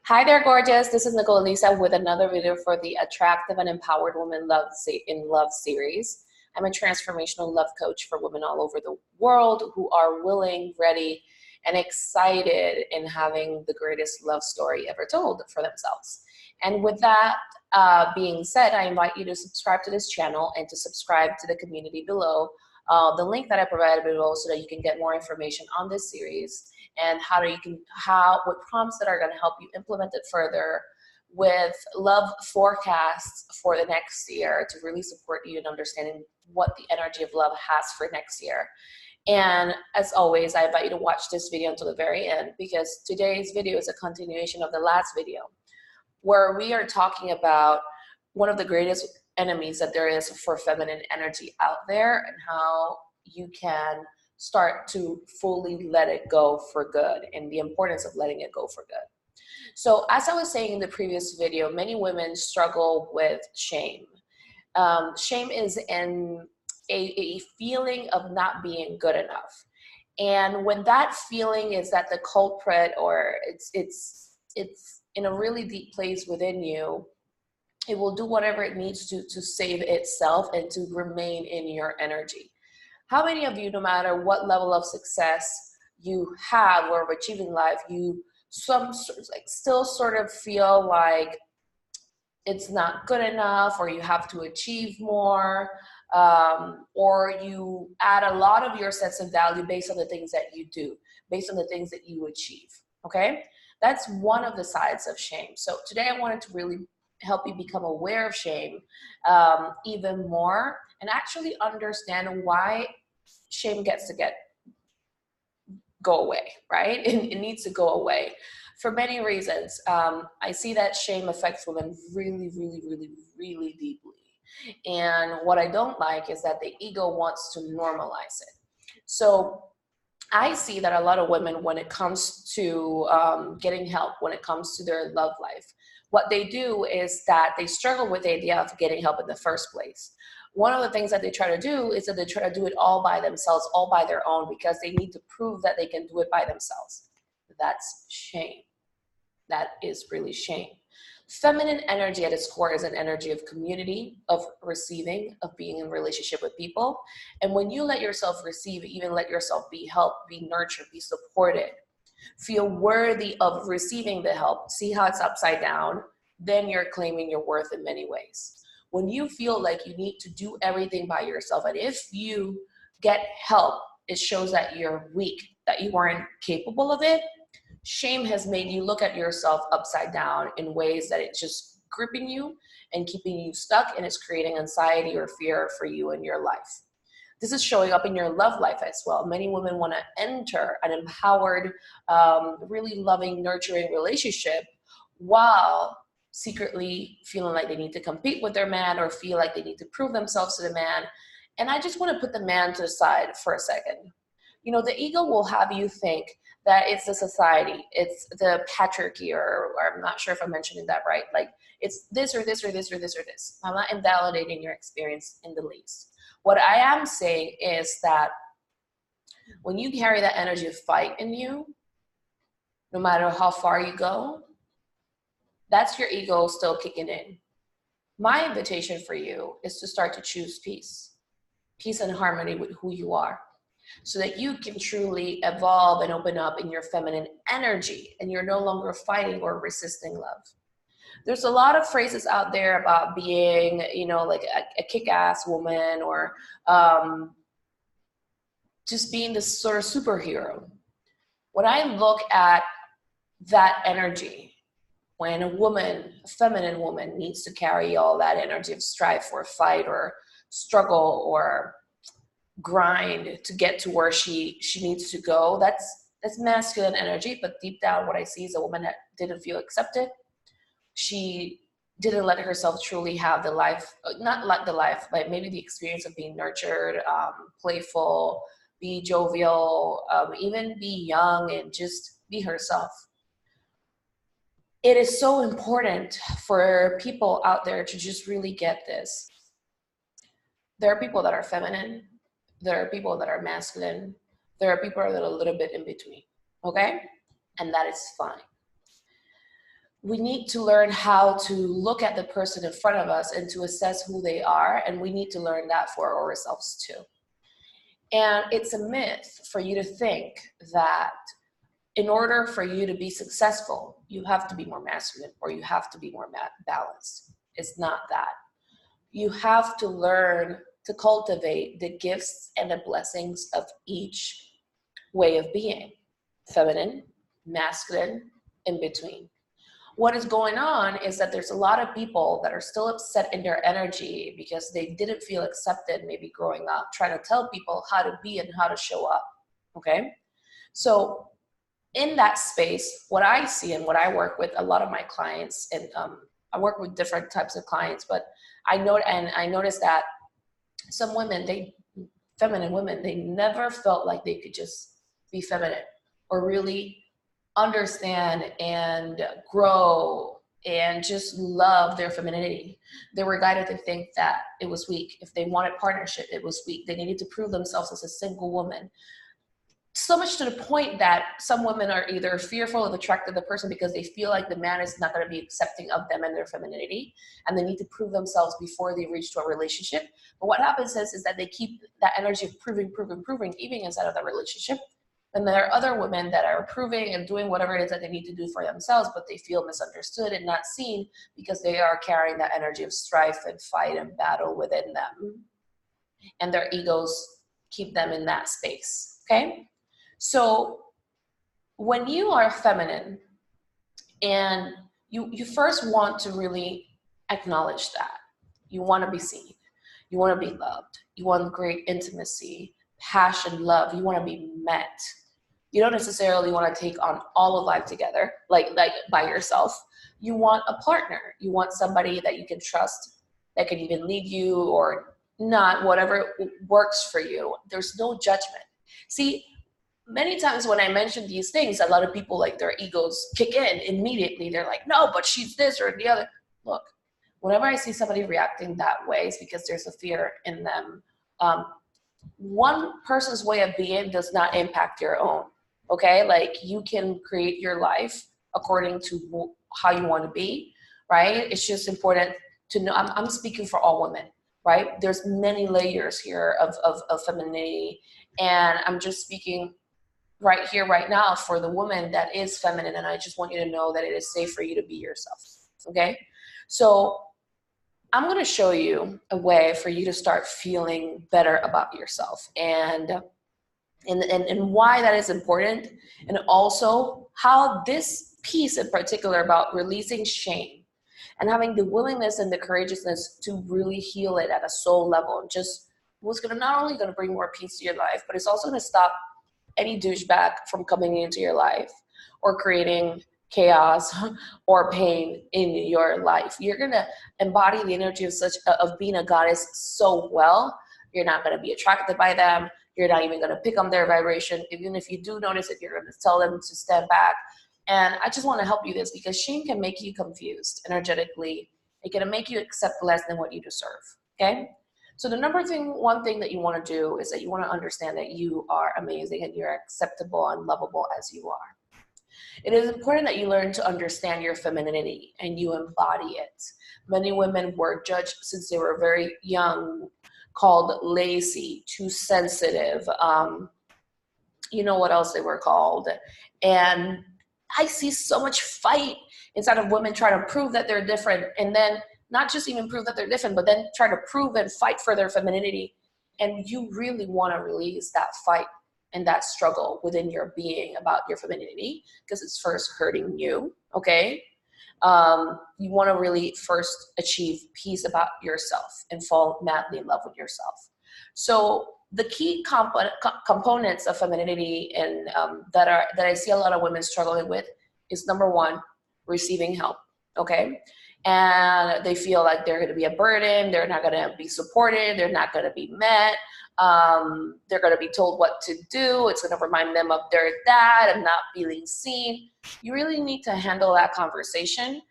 Hi there, gorgeous. This is Nicole Elissa with another video for the Attractive and Empowered Women in Love series. I'm a transformational love coach for women all over the world who are willing, ready, and excited in having the greatest love story ever told for themselves. And with that being said, I invite you to subscribe to this channel and to subscribe to the community below. The link that I provided below so that you can get more information on this series and what prompts that are going to help you implement it further with love forecasts for the next year to really support you in understanding what the energy of love has for next year. And as always, I invite you to watch this video until the very end, because today's video is a continuation of the last video, where we are talking about one of the greatest enemies that there is for feminine energy out there, and how you can start to fully let it go for good, and the importance of letting it go for good. So as I was saying in the previous video, many women struggle with shame. Shame is a feeling of not being good enough. And when that feeling is that the culprit, or it's in a really deep place within you, it will do whatever it needs to save itself and to remain in your energy. How many of you, no matter what level of success you have or of achieving life, you still sort of feel like it's not good enough, or you have to achieve more, or you add a lot of your sense of value based on the things that you do, based on the things that you achieve, okay? That's one of the sides of shame. So today I wanted to really help you become aware of shame even more, and actually understand why shame gets to go away, right? It needs to go away for many reasons. I see that shame affects women really, really, really, really deeply. And what I don't like is that the ego wants to normalize it. So I see that a lot of women, when it comes to getting help, when it comes to their love life, what they do is that they struggle with the idea of getting help in the first place. One of the things that they try to do is that they try to do it all by themselves, all by their own, because they need to prove that they can do it by themselves. That's shame. That is really shame. Feminine energy at its core is an energy of community, of receiving, of being in relationship with people. And when you let yourself receive, even let yourself be helped, be nurtured, be supported, feel worthy of receiving the help, see how it's upside down, then you're claiming your worth in many ways. When you feel like you need to do everything by yourself, and if you get help, it shows that you're weak, that you aren't capable of it. Shame has made you look at yourself upside down in ways that it's just gripping you and keeping you stuck, and it's creating anxiety or fear for you in your life. This is showing up in your love life as well. Many women want to enter an empowered, really loving, nurturing relationship while secretly feeling like they need to compete with their man, or feel like they need to prove themselves to the man. And I just want to put the man to the side for a second. You know, the ego will have you think that it's the society, it's the patriarchy, or I'm not sure if I'm mentioning that right. Like, it's this or this or this or this or this. I'm not invalidating your experience in the least. What I am saying is that when you carry that energy of fight in you, no matter how far you go, that's your ego still kicking in. My invitation for you is to start to choose peace and harmony with who you are, so that you can truly evolve and open up in your feminine energy, and you're no longer fighting or resisting love. There's a lot of phrases out there about being, like a kick-ass woman, or just being this sort of superhero. When I look at that energy, when a feminine woman needs to carry all that energy of strife or fight or struggle or grind to get to where she needs to go, that's masculine energy. But deep down, what I see is a woman that didn't feel accepted. She didn't let herself truly have the life, not like the life, but maybe the experience of being nurtured, playful, be jovial, even be young and just be herself. It is so important for people out there to just really get this. There are people that are feminine. There are people that are masculine. There are people that are a little bit in between, okay? And that is fine. we need to learn how to look at the person in front of us and to assess who they are. And we need to learn that for ourselves too. And it's a myth for you to think that in order for you to be successful, you have to be more masculine or you have to be more balanced. It's not that. You have to learn to cultivate the gifts and the blessings of each way of being. Feminine, masculine, in between. What is going on is that there's a lot of people that are still upset in their energy because they didn't feel accepted maybe growing up, trying to tell people how to be and how to show up, okay? So in that space, what I see and what I work with a lot of my clients, and I work with different types of clients, but I noticed that some women, feminine women, they never felt like they could just be feminine or really understand and grow and just love their femininity. They were guided to think that it was weak. If they wanted partnership, it was weak. They needed to prove themselves as a single woman. So much to the point that some women are either fearful of attracting the person because they feel like the man is not going to be accepting of them and their femininity, and they need to prove themselves before they reach to a relationship. But what happens is that they keep that energy of proving, even inside of the relationship. And there are other women that are proving and doing whatever it is that they need to do for themselves, but they feel misunderstood and not seen because they are carrying that energy of strife and fight and battle within them. And their egos keep them in that space, okay? So when you are feminine and you first want to really acknowledge that. You want to be seen. You want to be loved. You want great intimacy, passion, love. You want to be met. You don't necessarily want to take on all of life together, like by yourself. You want a partner. You want somebody that you can trust, that can even lead you or not, whatever works for you. There's no judgment. See, many times when I mention these things, a lot of people, like, their egos kick in immediately. They're like, no, but she's this or the other. Look, whenever I see somebody reacting that way, it's because there's a fear in them. One person's way of being does not impact your own, okay? Like, you can create your life according to how you want to be, right? It's just important to know, I'm speaking for all women, right? There's many layers here of femininity, and I'm just speaking right here, right now, for the woman that is feminine, and I just want you to know that it is safe for you to be yourself, okay? So I'm going to show you a way for you to start feeling better about yourself, and why that is important, and also how this piece in particular about releasing shame and having the willingness and the courageousness to really heal it at a soul level, and just was going to not only going to bring more peace to your life, but it's also going to stop any douchebag from coming into your life or creating chaos or pain in your life. You're going to embody the energy of being a goddess so well, you're not going to be attracted by them. You're not even going to pick on their vibration. Even if you do notice it, you're going to tell them to stand back. And I just want to help you this, because shame can make you confused energetically. It can make you accept less than what you deserve, okay? So the one thing that you want to do is that you want to understand that you are amazing and you're acceptable and lovable as you are. It is important that you learn to understand your femininity and you embody it. Many women were judged since they were very young, called lazy, too sensitive. You know what else they were called. And I see so much fight inside of women trying to prove that they're different, and then not just even prove that they're different, but then try to prove and fight for their femininity. And you really want to release that fight and that struggle within your being about your femininity, because it's first hurting you, okay? You want to really first achieve peace about yourself and fall madly in love with yourself. So the key components of femininity and that I see a lot of women struggling with is, number one, receiving help, okay? And they feel like they're going to be a burden. They're not going to be supported. They're not going to be met. They're going to be told what to do. It's going to remind them of their dad and not feeling seen. You really need to handle that conversation.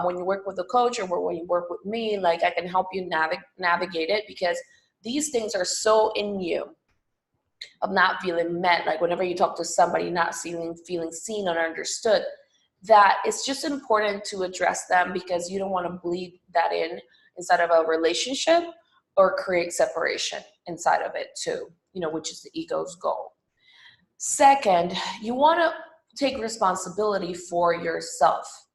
When you work with a coach or when you work with me, like, I can help you navigate it, because these things are so in you of not feeling met. Like, whenever you talk to somebody, not feeling seen or understood, that it's just important to address them, because you don't want to bleed that in inside of a relationship or create separation inside of it too, which is the ego's goal. Second, you want to take responsibility for yourself.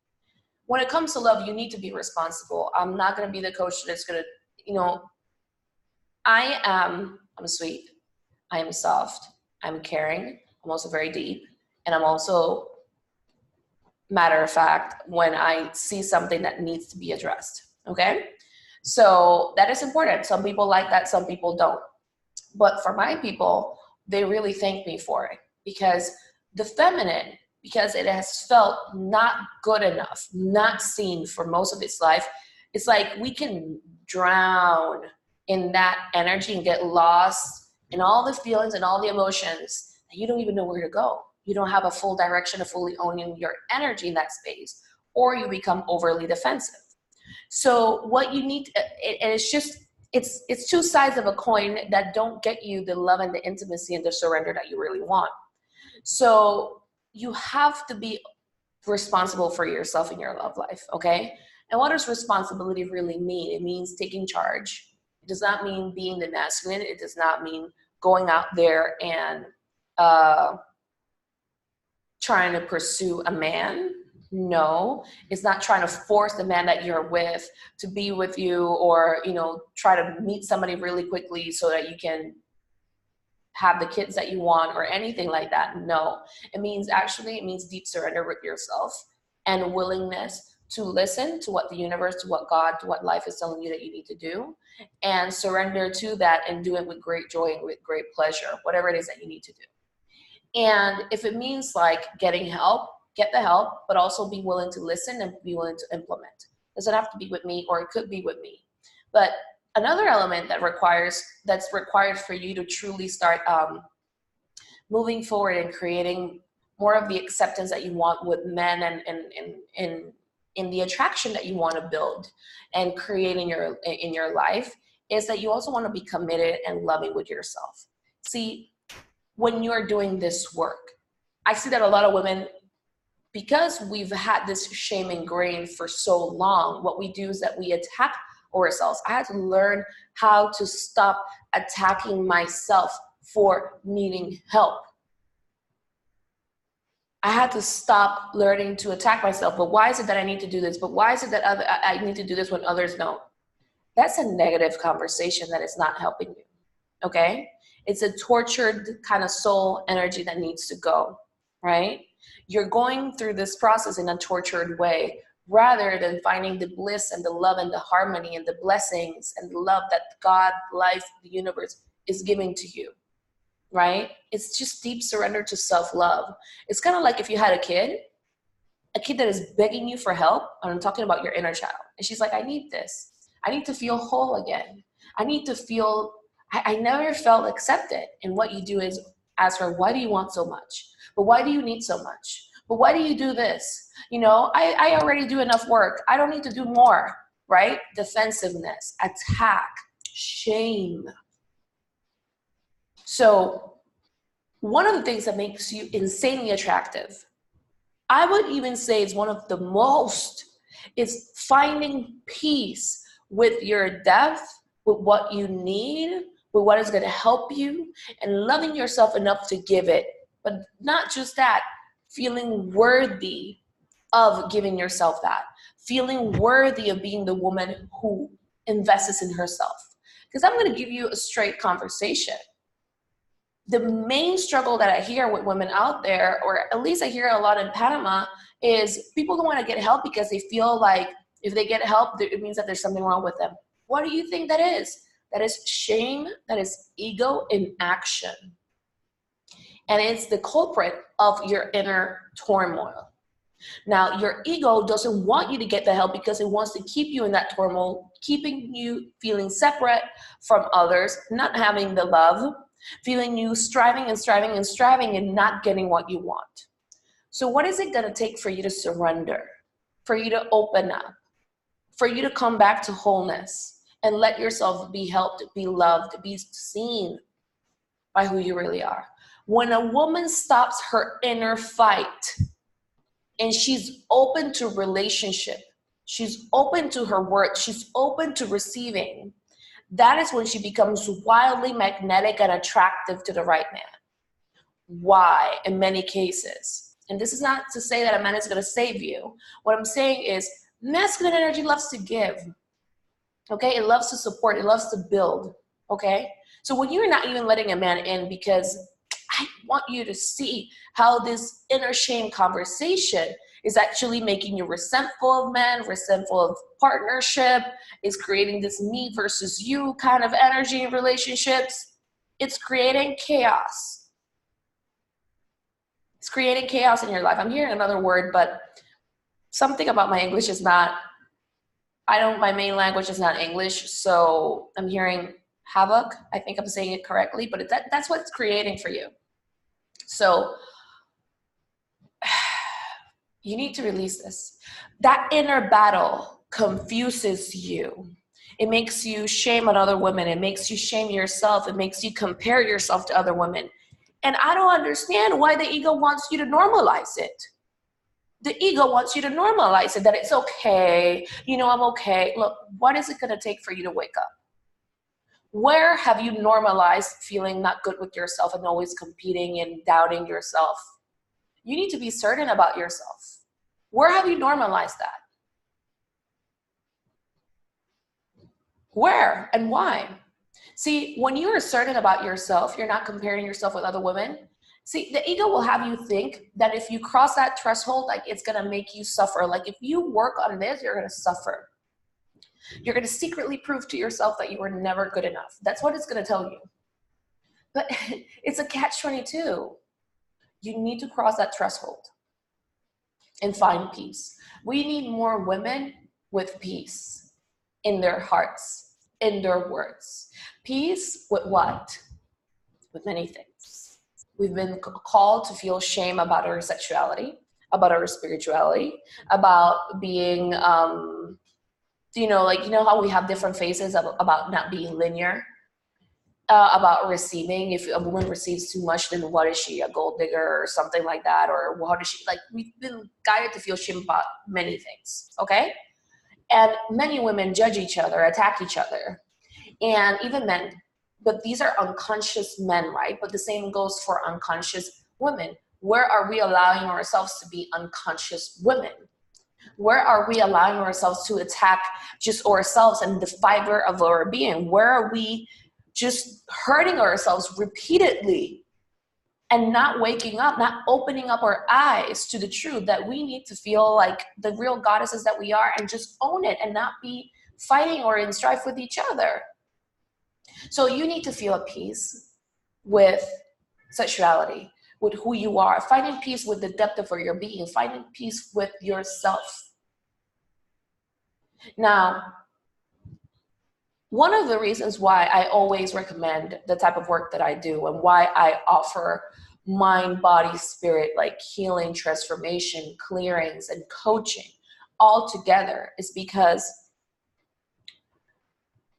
When it comes to love, you need to be responsible. I'm not going to be the coach that's going to, I'm sweet, I am soft, I'm caring, I'm also very deep, and I'm also, matter of fact, when I see something that needs to be addressed, okay? So that is important. Some people like that, some people don't. But for my people, they really thank me for it, because the feminine, because it has felt not good enough, not seen for most of its life, it's like we can drown in that energy and get lost in all the feelings and all the emotions that you don't even know where to go. You don't have a full direction of fully owning your energy in that space, or you become overly defensive. So what you need, it's two sides of a coin that don't get you the love and the intimacy and the surrender that you really want. So you have to be responsible for yourself in your love life, okay? And what does responsibility really mean? It means taking charge. It does not mean being the masculine. It does not mean going out there and trying to pursue a man. No, it's not trying to force the man that you're with to be with you, or, try to meet somebody really quickly so that you can have the kids that you want or anything like that. No, it means deep surrender with yourself and willingness to listen to what the universe, to what God, to what life is telling you that you need to do, and surrender to that and do it with great joy and with great pleasure, whatever it is that you need to do. And if it means like getting help, get the help, but also be willing to listen and be willing to implement. It doesn't have to be with me, or it could be with me. But another element that's required for you to truly start moving forward and creating more of the acceptance that you want with men, and in the attraction that you want to build and create in your life, is that you also want to be committed and loving with yourself. See, when you're doing this work, I see that a lot of women, because we've had this shame ingrained for so long, what we do is that we attack ourselves. I had to learn how to stop attacking myself for needing help. I had to stop learning to attack myself. But why is it that I need to do this? But why is it that I need to do this when others don't? That's a negative conversation that is not helping you, okay? It's a tortured kind of soul energy that needs to go, right? You're going through this process in a tortured way, rather than finding the bliss and the love and the harmony and the blessings and the love that God, life, the universe is giving to you, right? It's just deep surrender to self-love. It's kind of like if you had a kid that is begging you for help, and I'm talking about your inner child, and she's like, I need this. I need to feel whole again. I need to feel, I never felt accepted. And what you do is ask her, why do you want so much? But why do you need so much? But why do you do this? I already do enough work. I don't need to do more, right? Defensiveness, attack, shame. So one of the things that makes you insanely attractive, I would even say is one of the most, is finding peace with your depth, with what you need, with what is going to help you, and loving yourself enough to give it. But not just that, feeling worthy of giving yourself that, feeling worthy of being the woman who invests in herself. Because I'm going to give you a straight conversation. The main struggle that I hear with women out there, or at least I hear a lot in Panama, is people don't want to get help because they feel like if they get help, it means that there's something wrong with them. What do you think that is? That is shame, that is ego in action. And it's the culprit of your inner turmoil. Now, your ego doesn't want you to get the help because it wants to keep you in that turmoil, keeping you feeling separate from others, not having the love, feeling you striving and not getting what you want. So what is it going to take for you to surrender, for you to open up, for you to come back to wholeness and let yourself be helped, be loved, be seen by who you really are? When a woman stops her inner fight and she's open to relationship, she's open to her work, she's open to receiving, that is when she becomes wildly magnetic and attractive to the right man. Why? In many cases. And this is not to say that a man is going to save you. What I'm saying is masculine energy loves to give. Okay? It loves to support. It loves to build. Okay? So when you're not even letting a man in because I want you to see how this inner shame conversation is actually making you resentful of men, resentful of partnership, is creating this me versus you kind of energy in relationships. It's creating chaos. It's creating chaos in your life. I'm hearing another word, but something about my English is not, my main language is not English, so I'm hearing havoc. I think I'm saying it correctly, but that's what it's creating for you. So you need to release this. That inner battle confuses you. It makes you shame on other women. It makes you shame yourself. It makes you compare yourself to other women. And I don't understand why the ego wants you to normalize it. The ego wants you to normalize it, that it's okay. You know, I'm okay. Look, what is it going to take for you to wake up? Where have you normalized feeling not good with yourself and always competing and doubting yourself? You need to be certain about yourself. Where have you normalized that? Where and why? See, when you're certain about yourself, you're not comparing yourself with other women. See, the ego will have you think that if you cross that threshold, like it's going to make you suffer. Like if you work on this, you're going to suffer. You're going to secretly prove to yourself that you were never good enough. That's what it's going to tell you. But it's a catch-22. You need to cross that threshold and find peace. We need more women with peace in their hearts, in their words. Peace with what? With many things. We've been called to feel shame about our sexuality, about our spirituality, about being, how we have different phases about not being linear, about receiving. If a woman receives too much, then what is she, a gold digger or something like that? Or what is she, like, we've been guided to feel shame about many things, okay? And many women judge each other, attack each other, and even men. But these are unconscious men, right? But the same goes for unconscious women. Where are we allowing ourselves to be unconscious women? Where are we allowing ourselves to attack just ourselves and the fiber of our being? Where are we just hurting ourselves repeatedly and not waking up, not opening up our eyes to the truth that we need to feel like the real goddesses that we are and just own it and not be fighting or in strife with each other? So you need to feel at peace with sexuality, with who you are, finding peace with the depth of your being, finding peace with yourself. Now, one of the reasons why I always recommend the type of work that I do and why I offer mind, body, spirit, like healing, transformation, clearings, and coaching all together is because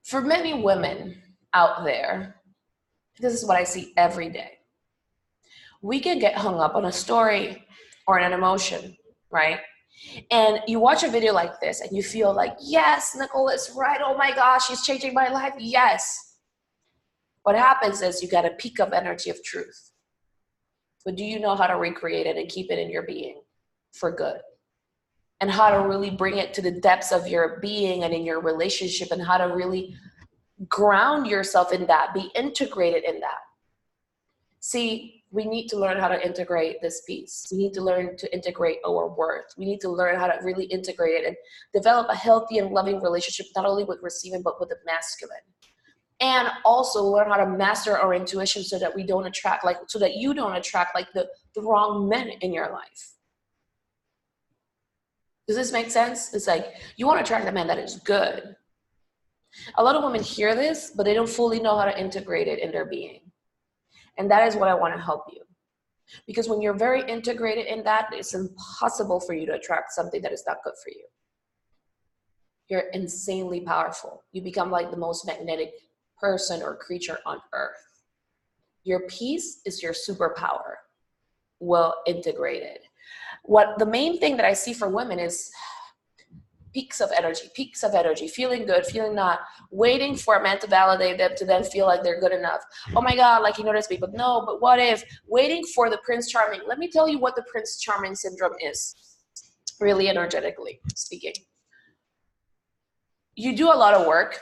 for many women out there, this is what I see every day. We can get hung up on a story or an emotion, right? And you watch a video like this and you feel like, yes, Nicole is right. Oh my gosh, she's changing my life. Yes. What happens is you get a peak of energy of truth. But do you know how to recreate it and keep it in your being for good? And how to really bring it to the depths of your being and in your relationship, and how to really ground yourself in that, be integrated in that. See, we need to learn how to integrate this piece. We need to learn to integrate our worth. We need to learn how to really integrate it and develop a healthy and loving relationship, not only with receiving, but with the masculine. And also learn how to master our intuition so that we don't attract, so that you don't attract the wrong men in your life. Does this make sense? It's like, you want to attract a man that is good. A lot of women hear this, but they don't fully know how to integrate it in their being. And that is what I want to help you. Because when you're very integrated in that, it's impossible for you to attract something that is not good for you. You're insanely powerful. You become like the most magnetic person or creature on earth. Your peace is your superpower, well integrated. What the main thing that I see for women is peaks of energy, feeling good, feeling not, waiting for a man to validate them to then feel like they're good enough. Oh my God, like, you notice me, but no, but what if, waiting for the Prince Charming. Let me tell you what the Prince Charming syndrome is, really energetically speaking. You do a lot of work.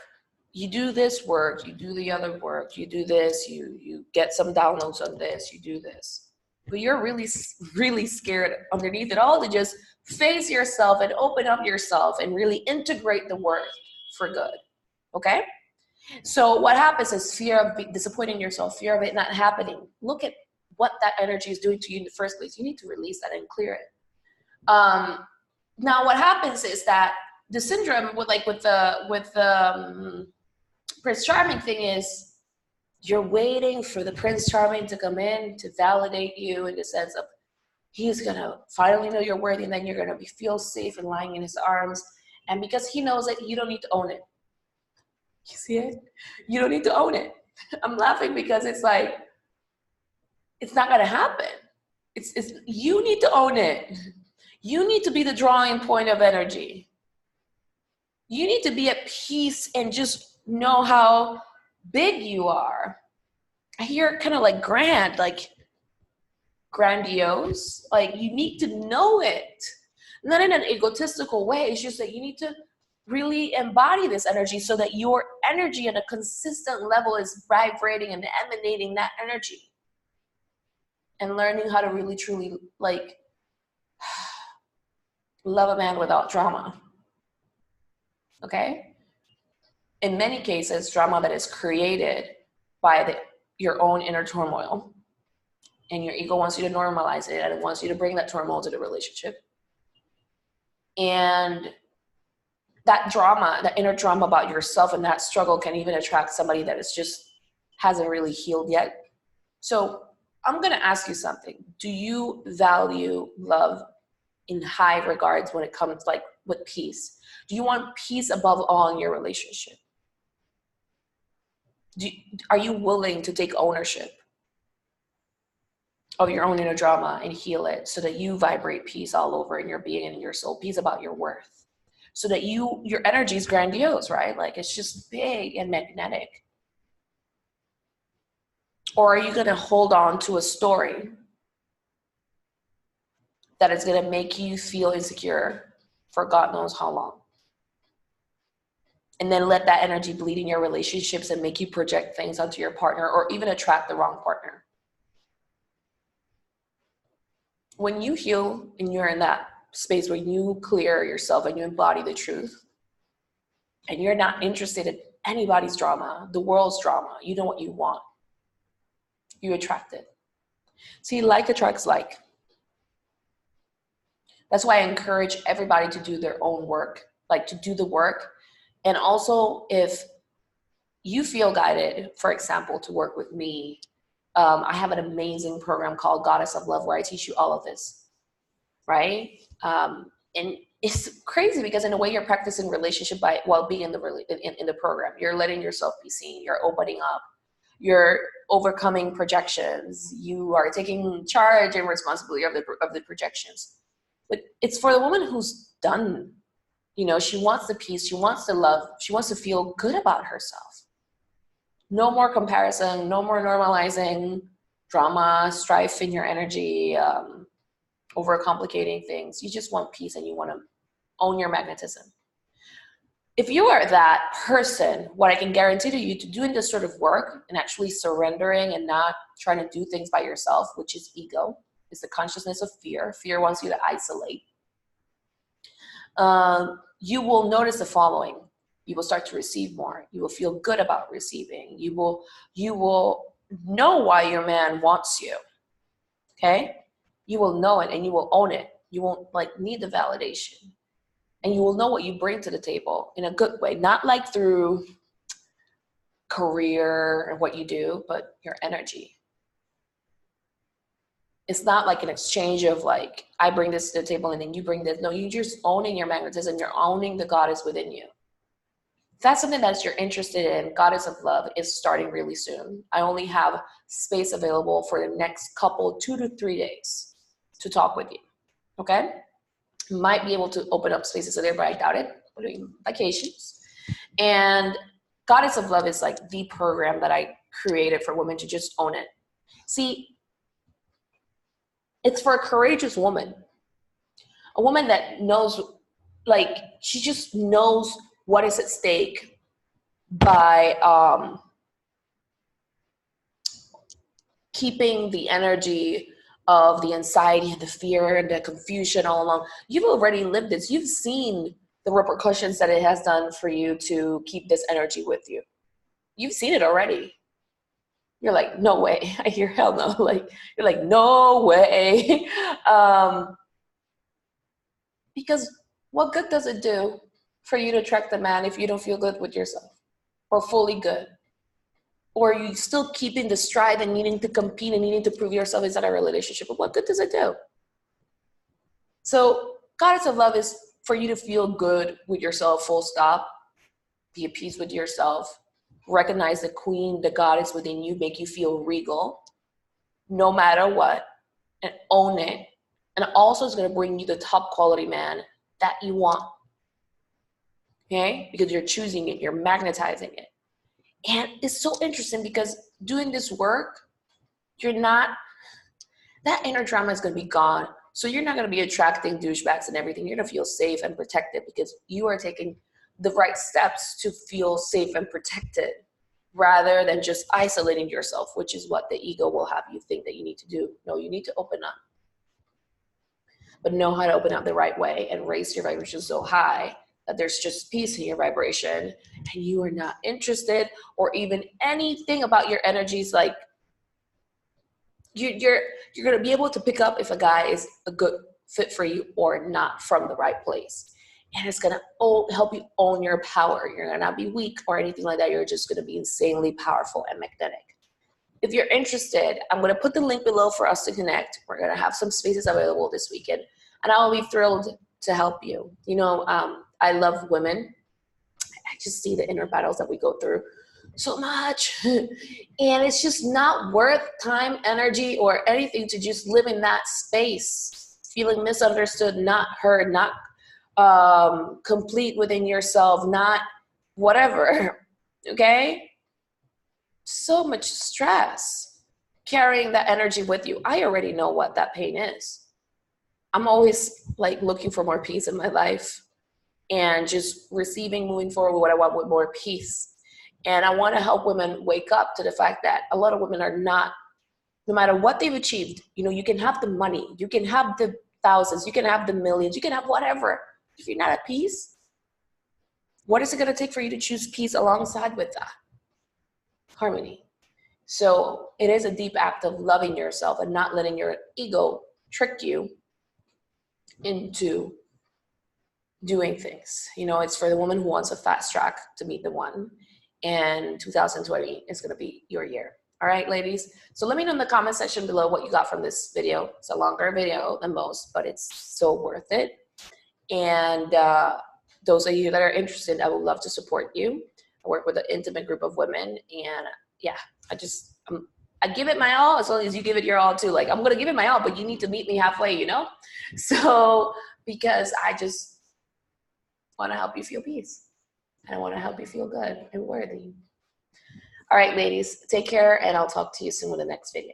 You do this work, you do the other work, you do this, you get some downloads on this, you do this. But you're really, really scared underneath it all to just face yourself and open up yourself and really integrate the work for good, okay? So what happens is fear of disappointing yourself, fear of it not happening. Look at what that energy is doing to you in the first place. You need to release that and clear it. Now what happens is that the syndrome with the Prince Charming thing is, you're waiting for the Prince Charming to come in to validate you in the sense of he's gonna finally know you're worthy, and then you're gonna feel safe and lying in his arms. And because he knows it, you don't need to own it. You see it? You don't need to own it. I'm laughing because it's like, it's not gonna happen. It's you need to own it. You need to be the drawing point of energy. You need to be at peace and just know how big you are. I hear kind of like grand, like grandiose. Like, you need to know it. Not in an egotistical way. It's just that you need to really embody this energy so that your energy at a consistent level is vibrating and emanating that energy. And learning how to really, truly, like, love a man without drama. Okay? In many cases, drama that is created by your own inner turmoil. And your ego wants you to normalize it, and it wants you to bring that turmoil to the relationship. And that drama, that inner drama about yourself and that struggle can even attract somebody that is just hasn't really healed yet. So I'm going to ask you something. Do you value love in high regards when it comes like with peace? Do you want peace above all in your relationship? Are you willing to take ownership of your own inner drama and heal it so that you vibrate peace all over in your being and in your soul, peace about your worth, so that your energy is grandiose, right? Like, it's just big and magnetic. Or are you going to hold on to a story that is going to make you feel insecure for God knows how long? And then let that energy bleed in your relationships and make you project things onto your partner, or even attract the wrong partner. When you heal and you're in that space where you clear yourself and you embody the truth, and you're not interested in anybody's drama, the world's drama, you know what you want, you attract it. See, like attracts like. That's why I encourage everybody to do their own work, like to do the work. And also, if you feel guided, for example, to work with me, I have an amazing program called Goddess of Love where I teach you all of this, right? And it's crazy because in a way you're practicing relationship while being in the program. You're letting yourself be seen. You're opening up. You're overcoming projections. You are taking charge and responsibility of the projections. But it's for the woman who's done. You know, she wants the peace. She wants the love. She wants to feel good about herself. No more comparison. No more normalizing drama, strife in your energy, overcomplicating things. You just want peace and you want to own your magnetism. If you are that person, what I can guarantee to you to doing this sort of work and actually surrendering and not trying to do things by yourself, which is ego, is the consciousness of fear. Fear wants you to isolate. You will notice the following. You will start to receive more. You will feel good about receiving. You will know why your man wants you. Okay? You will know it and you will own it. You won't need the validation. And you will know what you bring to the table in a good way, not like through career and what you do, but your energy. It's not like an exchange of I bring this to the table and then you bring this. No, you're just owning your magnetism. You're owning the goddess within you. If that's something that you're interested in, Goddess of Love is starting really soon. I only have space available for the next 2 to 3 days to talk with you. okay? Might be able to open up spaces in there, but I doubt it. We're doing vacations. And Goddess of Love is like the program that I created for women to just own it. See, it's for a courageous woman, a woman that knows, like, she just knows what is at stake by keeping the energy of the anxiety and the fear and the confusion all along. You've already lived this. You've seen the repercussions that it has done for you to keep this energy with you. You've seen it already. You're like, no way. I hear hell no. Like, you're like, no way. Because what good does it do for you to attract the man if you don't feel good with yourself or fully good? Or you still keeping the strive and needing to compete and needing to prove yourself inside a relationship? But what good does it do? So Goddess of Love is for you to feel good with yourself, full stop. Be at peace with yourself. Recognize the queen, the goddess within you, make you feel regal, no matter what, and own it. And also it's going to bring you the top quality man that you want. Okay? Because you're choosing it, you're magnetizing it. And it's so interesting because doing this work, you're not, that inner drama is going to be gone. So you're not going to be attracting douchebags and everything. You're going to feel safe and protected because you are taking the right steps to feel safe and protected rather than just isolating yourself, which is what the ego will have you think that you need to do. No, you need to open up. But know how to open up the right way and raise your vibration so high that there's just peace in your vibration and you are not interested or even anything about your energies. Like you're going to be able to pick up if a guy is a good fit for you or not from the right place. And it's going to help you own your power. You're going to not be weak or anything like that. You're just going to be insanely powerful and magnetic. If you're interested, I'm going to put the link below for us to connect. We're going to have some spaces available this weekend. And I'll be thrilled to help you. You know, I love women. I just see the inner battles that we go through so much. And it's just not worth time, energy, or anything to just live in that space, feeling misunderstood, not heard, not complete within yourself, not whatever, okay? So much stress carrying that energy with you. I already know what that pain is. I'm always like looking for more peace in my life and just receiving, moving forward with what I want with more peace. And I want to help women wake up to the fact that a lot of women are not, no matter what they've achieved, you know, you can have the money, you can have the thousands, you can have the millions, you can have whatever. If you're not at peace, what is it going to take for you to choose peace alongside with that? Harmony. So it is a deep act of loving yourself and not letting your ego trick you into doing things. You know, it's for the woman who wants a fast track to meet the one. And 2020 is going to be your year. All right, ladies. So let me know in the comment section below what you got from this video. It's a longer video than most, but it's so worth it. And those of you that are interested, I would love to support you. I work with an intimate group of women. And yeah, I give it my all as long as you give it your all too. Like, I'm going to give it my all, but you need to meet me halfway, you know? So, because I just want to help you feel peace. And I want to help you feel good and worthy. All right, ladies, take care, and I'll talk to you soon with the next video.